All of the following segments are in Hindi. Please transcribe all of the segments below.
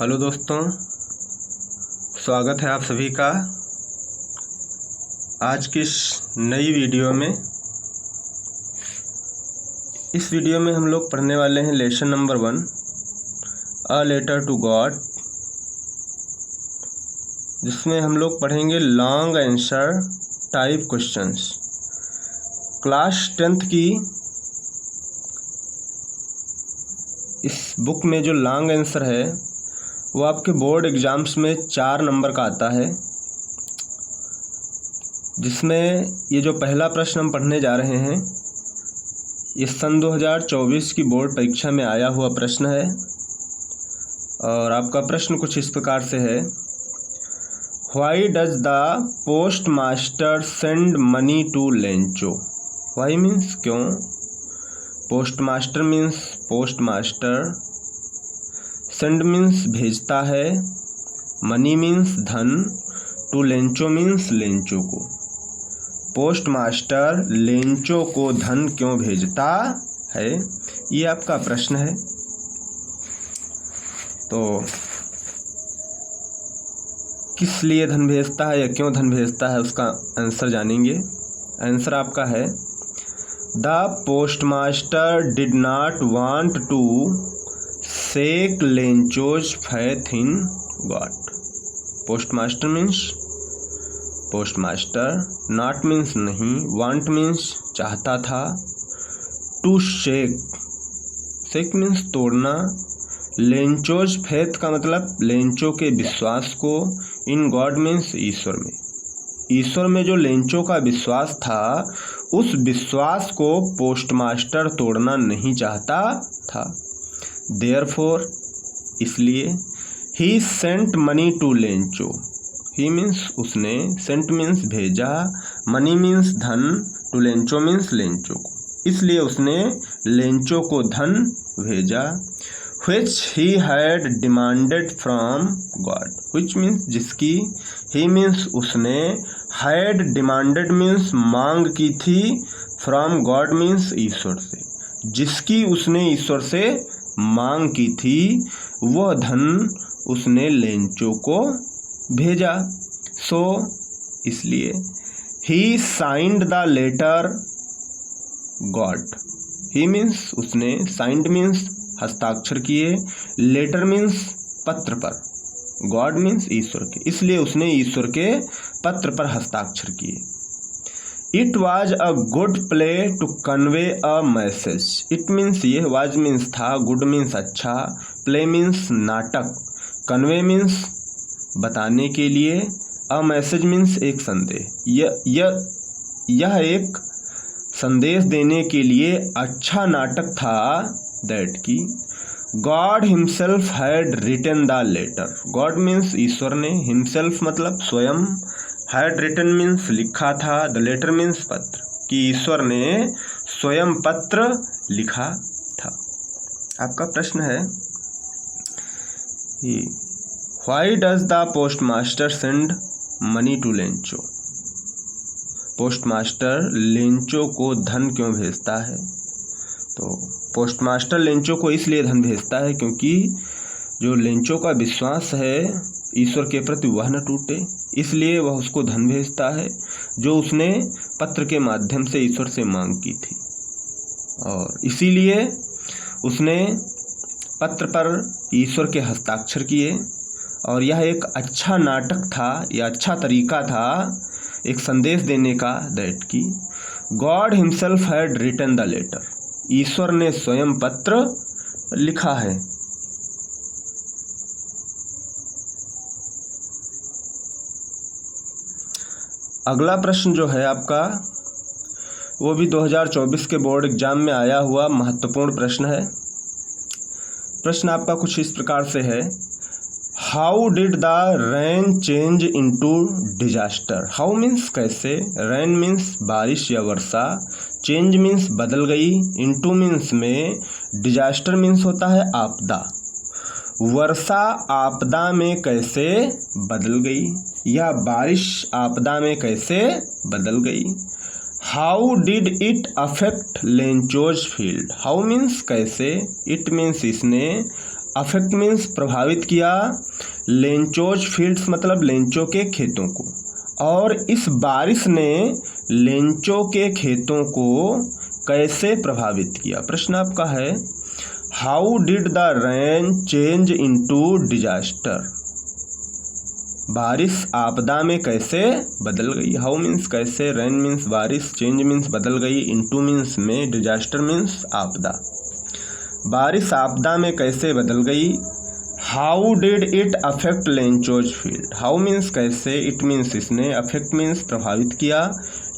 हेलो दोस्तों, स्वागत है आप सभी का आज की इस नई वीडियो में। इस वीडियो में हम लोग पढ़ने वाले हैं lesson number 1, a letter to God, जिसमें हम लोग पढ़ेंगे long answer type questions. Class 10th की इस बुक में जो लॉन्ग आंसर है वो आपके बोर्ड एग्ज़ाम्स में 4 नंबर का आता है, जिसमें ये जो पहला प्रश्न हम पढ़ने जा रहे हैं ये सन 2024 की बोर्ड परीक्षा में आया हुआ प्रश्न है। और आपका प्रश्न कुछ इस प्रकार से है, why does the post master send money to Lencho. Why means क्यों, post master means post master, send means भेजता है, मनी मीन्स धन, टू लेंचो मीन्स लेंचो को। पोस्ट मास्टर लेंचो को धन क्यों भेजता है, ये आपका प्रश्न है। तो किस लिए धन भेजता है या क्यों धन भेजता है उसका आंसर जानेंगे। आंसर आपका है, the post master did not want to shake Lencho's faith in God. Post master means post master, not means नहीं, वांट मीन्स चाहता था, टू शेक, शेक मीन्स तोड़ना, लेंचोज फेथ का मतलब लेंचो के विश्वास को, इन गॉड मीन्स ईश्वर में। ईश्वर में जो लेंचो का विश्वास था उस विश्वास को पोस्ट मास्टर तोड़ना नहीं चाहता था। देयरफॉर, इसलिए, he sent money to Lencho. He means उसने, सेंट मीन्स भेजा, मनी मीन्स धन, टू लेंचो मीन्स लेंचो को, इसलिए उसने लेंचो को धन भेजा। which he had demanded from God, which means जिसकी, he means उसने, had demanded means मांग की थी, from God means ईश्वर से, जिसकी उसने ईश्वर से मांग की थी वह धन उसने लेंचो को भेजा। सो इसलिए he signed the letter God, he means उसने, signed means हस्ताक्षर किए, लेटर मीन्स पत्र पर, गॉड मीन्स ईश्वर के, इसलिए उसने ईश्वर के पत्र पर हस्ताक्षर किए। It was a good play to convey a message. It means ये, वाज मीन्स था, गुड मीन्स अच्छा, प्ले मीन्स नाटक, कन्वे मीन्स बताने के लिए, अ मैसेज मीन्स एक संदेश। यह एक संदेश देने के लिए अच्छा नाटक था, दैट की God himself had written the letter. God means ईश्वर ने, हिमसेल्फ मतलब स्वयं, हैड रिटन मीन्स लिखा था, द लेटर मीन्स पत्र, कि ईश्वर ने स्वयं पत्र लिखा था। आपका प्रश्न है, why does the post master send money to Lencho. Post master Lencho को धन क्यों भेजता है। तो पोस्ट मास्टर लेंचो को इसलिए धन भेजता है क्योंकि जो लेंचो का विश्वास है ईश्वर के प्रति वह न टूटे, इसलिए वह उसको धन भेजता है जो उसने पत्र के माध्यम से ईश्वर से मांग की थी। और इसीलिए उसने पत्र पर ईश्वर के हस्ताक्षर किए। और यह एक अच्छा नाटक था या अच्छा तरीका था एक संदेश देने का, दैट की God himself had written the letter. ईश्वर ने स्वयं पत्र लिखा है। अगला प्रश्न जो है आपका वो भी 2024 के बोर्ड एग्जाम में आया हुआ महत्वपूर्ण प्रश्न है। प्रश्न आपका कुछ इस प्रकार से है, how did the rain change into disaster. How means कैसे, रेन मीन्स बारिश या वर्षा, चेंज मीन्स बदल गई, इनटू मीन्स में, डिजास्टर मीन्स होता है आपदा। वर्षा आपदा में कैसे बदल गई या बारिश आपदा में कैसे बदल गई। How did it affect Lencho's field. How means कैसे, इट मीन्स इसने, अफेक्ट मीन्स प्रभावित किया, लेंचोज फील्ड्स मतलब लेंचो के खेतों को, और इस बारिश ने लेंचो के खेतों को कैसे प्रभावित किया। प्रश्न आपका है how did the rain change into disaster. बारिश आपदा में कैसे बदल गई। हाउ मीन्स कैसे, रेन मीन्स बारिश, चेंज मीन्स बदल गई, इनटू मीन्स में, डिजास्टर मीन्स आपदा। बारिश आपदा में कैसे बदल गई। How did it affect Lencho's field. How means कैसे, इट मीन्स इसने, अफेक्ट मीन्स प्रभावित किया,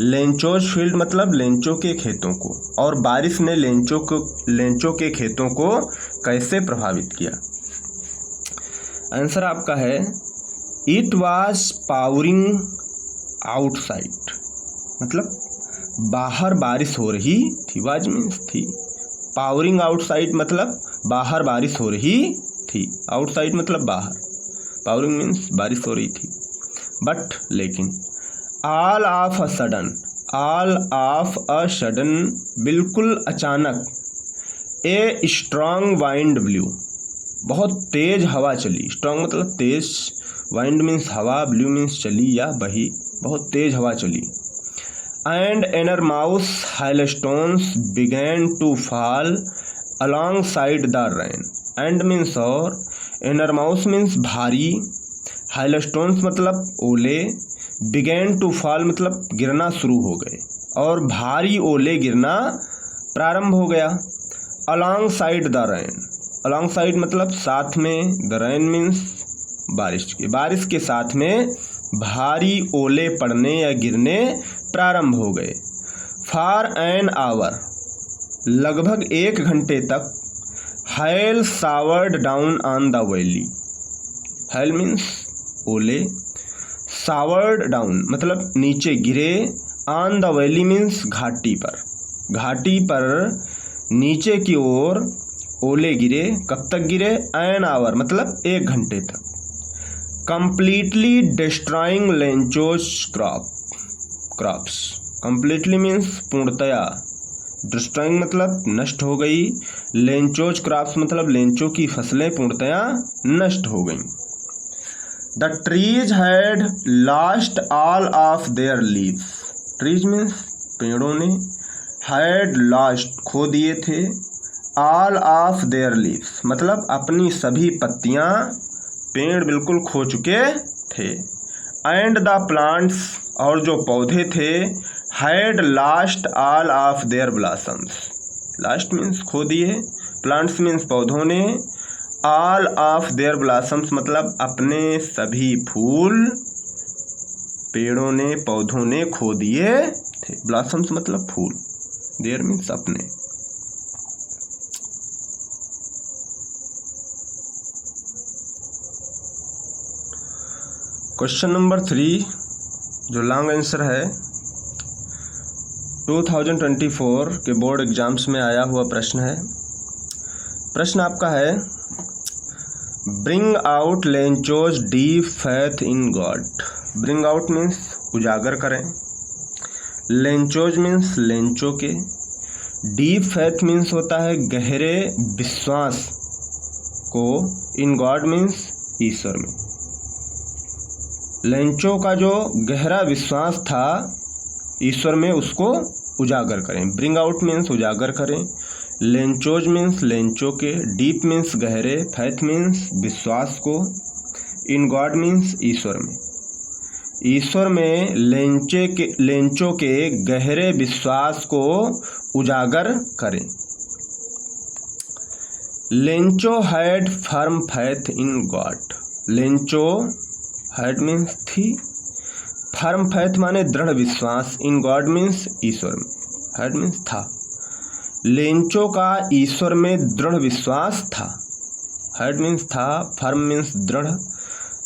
लेंचोज फील्ड मतलब लेंचो के खेतों को, और बारिश ने लेंचो के खेतों को कैसे प्रभावित किया। आंसर आपका है इट वॉज पावरिंग आउटसाइड, मतलब बाहर बारिश हो रही थी। वाज मीन्स थी, पावरिंग आउटसाइड मतलब बाहर बारिश हो रही थी, आउटसाइड मतलब बाहर, पावरिंग मीन्स बारिश हो रही थी। बट लेकिन, ऑल ऑफ अ सडन बिल्कुल अचानक, ए स्ट्रॉन्ग वाइंड ब्ल्यू, बहुत तेज हवा चली। स्ट्रॉन्ग मतलब तेज, वाइंड मीन्स हवा, ब्ल्यू मीन्स चली या बही, बहुत तेज हवा चली। And enormous hailstones began to fall alongside the rain. And means और, एनरमाउस मीन्स भारी, हाइलस्टोन्स मतलब ओले, बिगैन टू फॉल मतलब गिरना शुरू हो गए, और भारी ओले गिरना प्रारंभ हो गया। Along side the rain, along side मतलब साथ में, द रेन मीन्स बारिश के साथ में भारी ओले पड़ने या गिरने प्रारंभ हो गए। फॉर एन आवर, लगभग 1 घंटे तक, hail showered down on the valley। hail means ओले, showered down मतलब नीचे गिरे, on the valley means घाटी पर, घाटी पर नीचे की ओर ओले गिरे। कब तक गिरे, एन आवर मतलब 1 घंटे तक। Completely destroying Lencho's crops, completely means पूर्णतया, डिस्ट्रॉइंग मतलब नष्ट हो गई, लेंचोज क्रॉप्स मतलब लेंचो की फसलें पूर्णतया नष्ट हो गईं। The trees had lost all of their leaves, trees means पेड़ों ने, हैड लॉस्ट खो दिए थे, ऑल ऑफ देयर लीव्स मतलब अपनी सभी पत्तियां, पेड़ बिल्कुल खो चुके थे। एंड द प्लांट्स और जो पौधे थे, had lost all of their blossoms, last means खो दिए, प्लांट्स मीन्स पौधों ने, ऑल ऑफ देयर ब्लॉसम्स मतलब अपने सभी फूल पेड़ों ने, पौधों ने खो दिए थे। ब्लॉसम्स मतलब फूल, देयर मीन्स अपने। क्वेश्चन नंबर 3 जो लॉन्ग आंसर है, 2024 के बोर्ड एग्जाम्स में आया हुआ प्रश्न है। प्रश्न आपका है bring out Lencho's deep faith in God. Bring out means उजागर करें, लेंचोज मीन्स लेंचो के, डीप फैथ मीन्स होता है गहरे विश्वास को, इन गॉड मीन्स ईश्वर में। लेंचो का जो गहरा विश्वास था ईश्वर में, उसको उजागर करें। ब्रिंग आउट मीन्स उजागर करें, लेंचोज मीन्स लेंचो के, डीप मीन्स गहरे, फैथ मीन्स विश्वास को, इन गॉड मीन्स ईश्वर में। ईश्वर में लेंचो के गहरे विश्वास को उजागर करें। Lencho had firm faith in God. Lencho had means थी, फर्म फैथ माने दृढ़ विश्वास, इन गॉड मीन्स ईश्वर में, हैड मीन्स था। लेंचो का ईश्वर में दृढ़ विश्वास था, हैड मीन्स था, फर्म मीन्स दृढ़,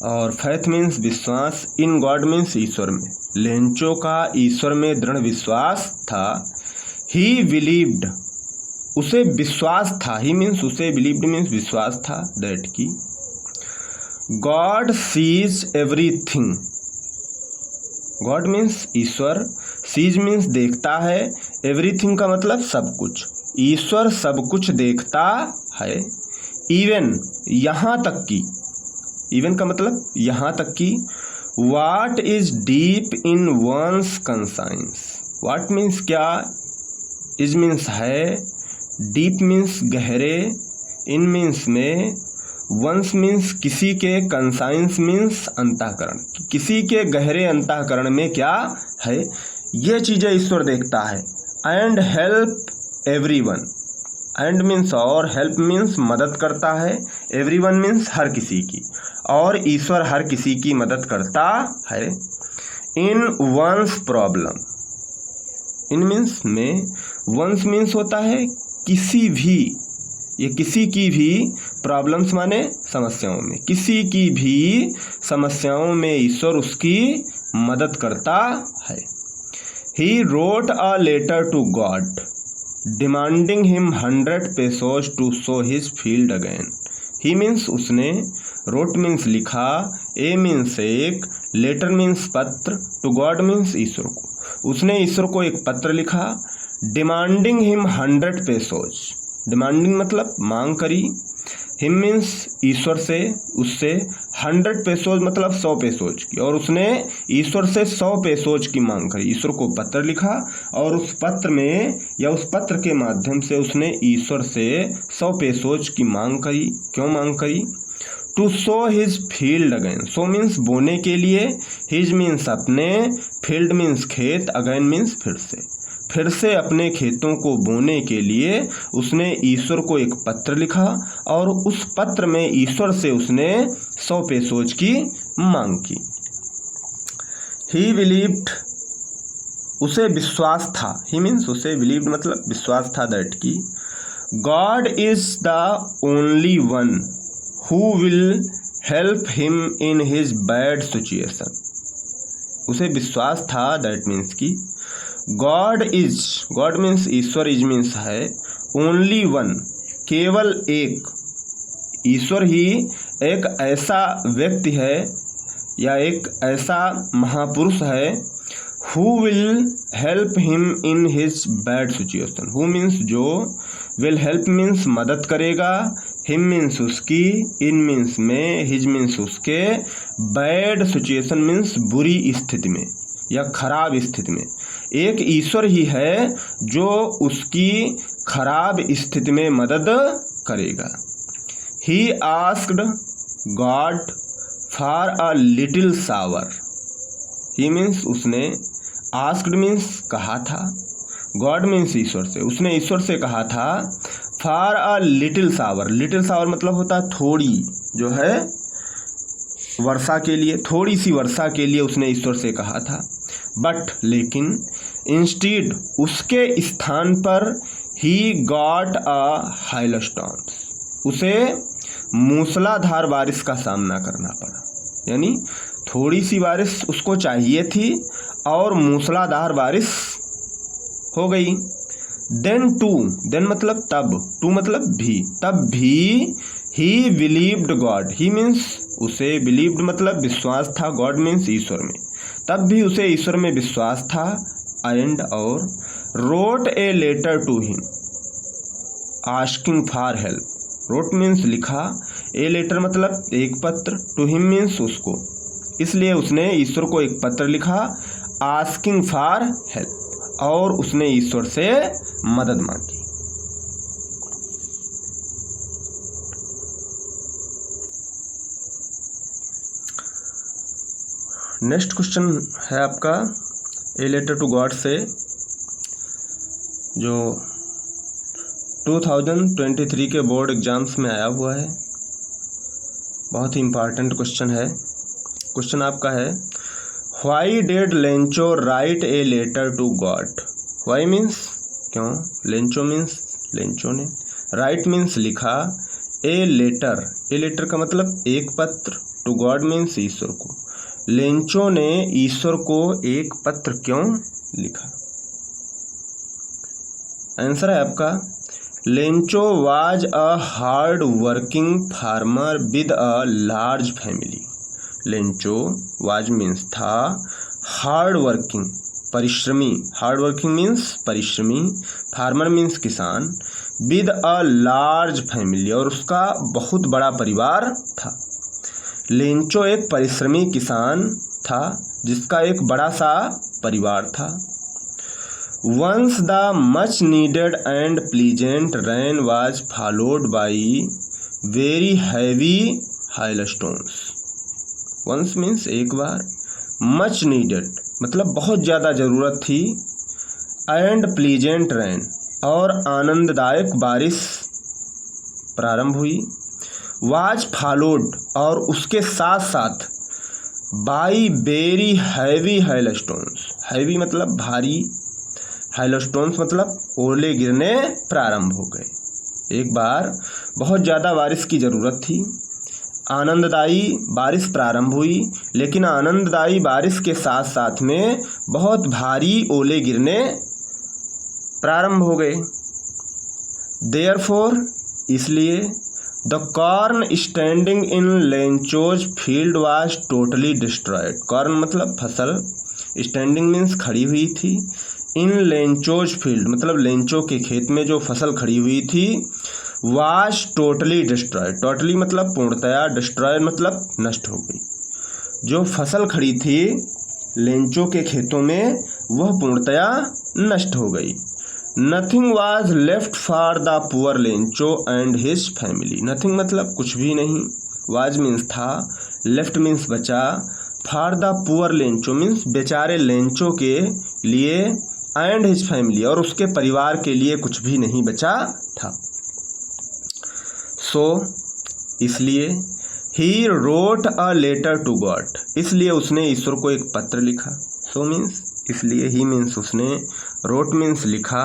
और फैथ मीन्स विश्वास, इन गॉड मीन्स ईश्वर में। लेंचो का ईश्वर में दृढ़ विश्वास था। ही बिलीव्ड, उसे विश्वास था, ही मीन्स उसे, बिलीव्ड मीन्स विश्वास था, दैट की God sees everything. God means ईश्वर, सीज मीन्स देखता है, एवरीथिंग का मतलब सब कुछ, ईश्वर सब कुछ देखता है, इवन यहाँ तक की, इवन का मतलब यहाँ तक की, what is deep in one's conscience, what means क्या, इज मीन्स है, डीप मीन्स गहरे, इन मीन्स में, वंस मीन्स किसी के, कंसाइंस मीन्स अंतःकरण, किसी के गहरे अंतःकरण में क्या है, ये चीज़ें ईश्वर देखता है। And help everyone, and means और, हेल्प मीन्स मदद करता है, एवरीवन मीन्स हर किसी की, और ईश्वर हर किसी की मदद करता है। इन वंस प्रॉब्लम, इन मीन्स में, वंस मीन्स होता है किसी भी, ये किसी की भी, प्रॉब्लम्स माने समस्याओं में, किसी की भी समस्याओं में ईश्वर उसकी मदद करता है। He wrote a letter to God demanding him 100 pesos to sow his field again. He means उसने, रोट मीन्स लिखा, ए मीन्स एक, लेटर मीन्स पत्र, टू गॉड मीन्स ईश्वर को, उसने ईश्वर को एक पत्र लिखा। डिमांडिंग हिम 100 pesos, डिमांडिंग मतलब मांग करी, हिम मीन्स ईश्वर से, उससे, 100 pesos मतलब 100 pesos की, और उसने ईश्वर से 100 pesos की मांग करी, ईश्वर को पत्र लिखा, और उस पत्र में या उस पत्र के माध्यम से उसने ईश्वर से 100 pesos की मांग करी। क्यों मांग करी? To sow his field again, sow means बोने के लिए, हिज मीन्स अपने, फील्ड मीन्स खेत, अगेन मीन्स फिर से अपने खेतों को बोने के लिए उसने ईश्वर को एक पत्र लिखा, और उस पत्र में ईश्वर से उसने 100 pesos की मांग की। ही बिलीव्ड, उसे विश्वास था, ही मीन्स उसे, बिलीव्ड मतलब विश्वास था, दैट की God is the only one who will help him in his bad situation. उसे विश्वास था, दैट मीन्स की God is, God means Ishwar, is means है, ओनली वन केवल एक, ईश्वर ही एक ऐसा व्यक्ति है या एक ऐसा महापुरुष है, who will help him in his bad situation. Who means जो, विल हेल्प मीन्स मदद करेगा, हिम मीन्स उसकी, इन मीन्स में, हिज मीन्स उसके, बैड सिचुएशन मीन्स बुरी स्थिति में या खराब स्थिति में। एक ईश्वर ही है जो उसकी खराब स्थिति में मदद करेगा। He asked God for a little shower, he means उसने, आस्क्ड मीन्स कहा था, गॉड मीन्स ईश्वर से, उसने ईश्वर से कहा था, for a little shower, little shower मतलब होता है थोड़ी, जो है वर्षा के लिए, थोड़ी सी वर्षा के लिए उसने ईश्वर से कहा था। बट लेकिन, इंस्टीड उसके स्थान पर, ही गॉट अ हाइलस्टॉर्म, उसे मूसलाधार बारिश का सामना करना पड़ा, यानी थोड़ी सी बारिश उसको चाहिए थी और मूसलाधार बारिश हो गई। देन टू, देन मतलब तब, टू मतलब भी, तब भी, ही बिलीव्ड गॉड, ही मीन्स उसे, बिलीव्ड मतलब विश्वास था, गॉड मीन्स ईश्वर में, तब भी उसे ईश्वर में विश्वास था। एंड और, wrote a letter to him asking for help, wrote means लिखा, ए लेटर मतलब एक पत्र, टू हिम मीन्स उसको, इसलिए उसने ईश्वर को एक पत्र लिखा, आस्किंग फॉर हेल्प, और उसने ईश्वर से मदद मांगी। नेक्स्ट क्वेश्चन है आपका ए लेटर टू गॉड से, जो 2023 के बोर्ड एग्जाम्स में आया हुआ है। बहुत ही इम्पॉर्टेंट क्वेश्चन है। क्वेश्चन आपका है, why did Lencho write a letter to God. Why means क्यों, लेंचो मीन्स लेंचो ने, राइट मीन्स लिखा, ए लेटर का मतलब एक पत्र, टू गॉड मीन्स ईश्वर को, लेंचो ने ईश्वर को एक पत्र क्यों लिखा। आंसर है आपका, Lencho was a hard working farmer with a large family. Lencho was means था, हार्ड वर्किंग परिश्रमी, हार्ड वर्किंग मीन्स परिश्रमी, फार्मर मीन्स किसान, विद अ लार्ज फैमिली, और उसका बहुत बड़ा परिवार था। लेंचो एक परिश्रमी किसान था जिसका एक बड़ा सा परिवार था। Once the much needed and pleasant rain was followed by very heavy hailstones. Once means एक बार, मच नीडेड मतलब बहुत ज़्यादा ज़रूरत थी, एंड प्लीजेंट रेन और आनंददायक बारिश प्रारंभ हुई। वाज फॉलोड और उसके साथ साथ बाई वेरी हैवी हाइलस्टोन्स, हैवी मतलब भारी, हाइलस्टोन्स मतलब ओले गिरने प्रारंभ हो गए। एक बार बहुत ज़्यादा बारिश की ज़रूरत थी, आनंददायी बारिश प्रारंभ हुई, लेकिन आनंददायी बारिश के साथ साथ में बहुत भारी ओले गिरने प्रारंभ हो गए। देयरफॉर इसलिए the corn standing in Lencho's field was totally destroyed. Corn मतलब फसल, स्टैंडिंग मीन्स खड़ी हुई थी, इन लेंचोज फील्ड मतलब लेंचो के खेत में जो फसल खड़ी हुई थी, वाज टोटली डिस्ट्रॉयड, टोटली मतलब पूर्णतया, डिस्ट्रॉयड मतलब नष्ट हो गई। जो फसल खड़ी थी लेंचो के खेतों में वह पूर्णतया नष्ट हो गई। Nothing was left for the poor Lencho and his family. Nothing मतलब कुछ भी नहीं, वाज मीन्स था, लेफ्ट मीन्स बचा, for the poor Lencho means बेचारे लेंचो के लिए, एंड हिज फैमिली और उसके परिवार के लिए कुछ भी नहीं बचा था। सो इसलिए he wrote a letter to God, इसलिए उसने ईश्वर को एक पत्र लिखा। सो मीन्स इसलिए, ही मीन्स उसने, रोट मीन्स लिखा,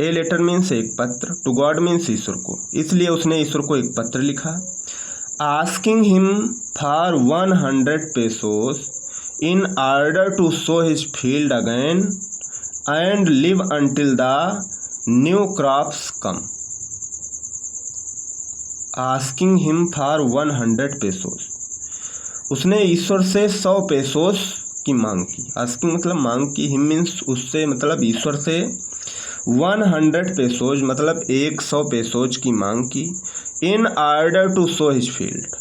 ए लेटर मीन्स एक पत्र, टू गॉड मीन्स ईश्वर को, इसलिए उसने ईश्वर को एक पत्र लिखा। Asking him for 100 pesos in order to sow his field again and live until the new crops come. Asking him for 100 pesos, उसने ईश्वर से 100 पेसोस की मांग की। आस्किंग मतलब मांग की, हिम मीन्स उससे मतलब ईश्वर से, 100 पेसोज मतलब 100 पेसोज की मांग की। In order to sow his field,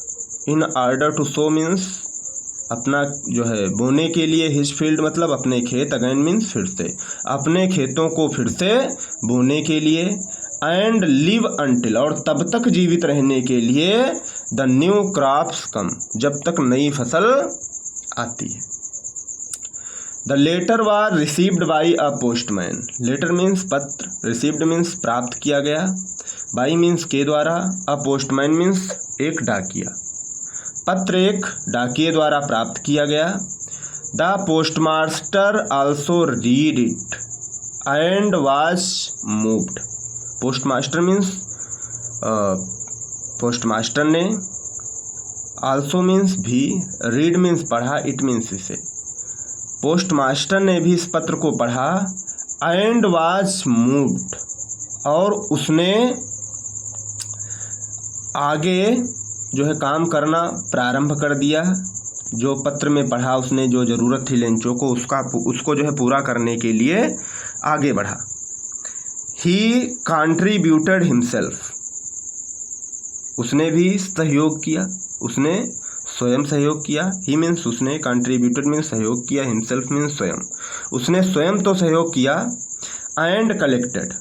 in order to sow means अपना जो है बोने के लिए, हिज फील्ड मतलब अपने खेत, अगेन मीन्स फिर से, अपने खेतों को फिर से बोने के लिए, एंड लिव अंटिल और तब तक जीवित रहने के लिए, द न्यू क्रॉप्स कम जब तक नई फसल आती है। The letter was received by a postman. Letter means पत्र, रिसीव्ड मीन्स प्राप्त किया गया, बाई मीन्स के द्वारा, अ पोस्टमैन मीन्स एक डाकिया। पत्र एक डाकिये द्वारा प्राप्त किया गया। The postmaster also read it and was moved. Postmaster means postmaster ने, आल्सो मीन्स भी, रीड मीन्स पढ़ा, इट मीन्स इसे। पोस्टमास्टर ने भी इस पत्र को पढ़ा, एंड वाज मूव्ड और उसने आगे जो है काम करना प्रारंभ कर दिया। जो पत्र में पढ़ा उसने, जो ज़रूरत थी लेंचो को उसको जो है पूरा करने के लिए आगे बढ़ा। ही कंट्रीब्यूटेड हिमसेल्फ, उसने भी सहयोग किया, उसने स्वयं सहयोग किया। ही मीन्स उसने, कंट्रीब्यूटेड मीन्स सहयोग किया, हिमसेल्फ मीन्स स्वयं, उसने स्वयं तो सहयोग किया। एंड कलेक्टेड,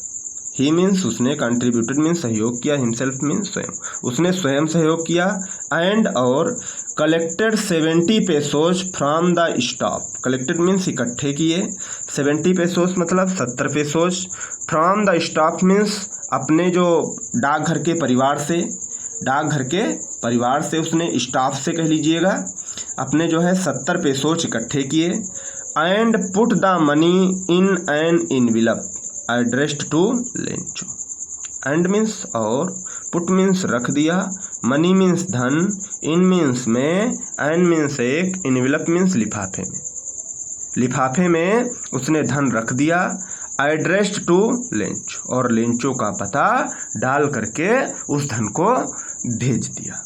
ही मीन्स उसने, कंट्रीब्यूटेड मीन्स सहयोग किया, हिमसेल्फ मीन्स स्वयं, उसने स्वयं सहयोग किया। एंड और collected 70 pesos from the staff. Collected means इकट्ठे किए, 70 पेसोज मतलब 70 pesos, from the staff means अपने जो डाकघर के परिवार से, डाकघर के परिवार से उसने, स्टाफ से कह लीजिएगा, अपने जो है 70 पेसोज इकट्ठे किए। And put the money in an envelope addressed to Lencho. And means और, पुट मीन्स रख दिया, मनी मीन्स धन, इन मीन्स में, एन मीन्स एक, इनविलप मीन्स लिफाफे में, लिफाफे में उसने धन रख दिया। एड्रेस्ड टू लेंचो और लेंचो का पता डाल करके उस धन को भेज दिया।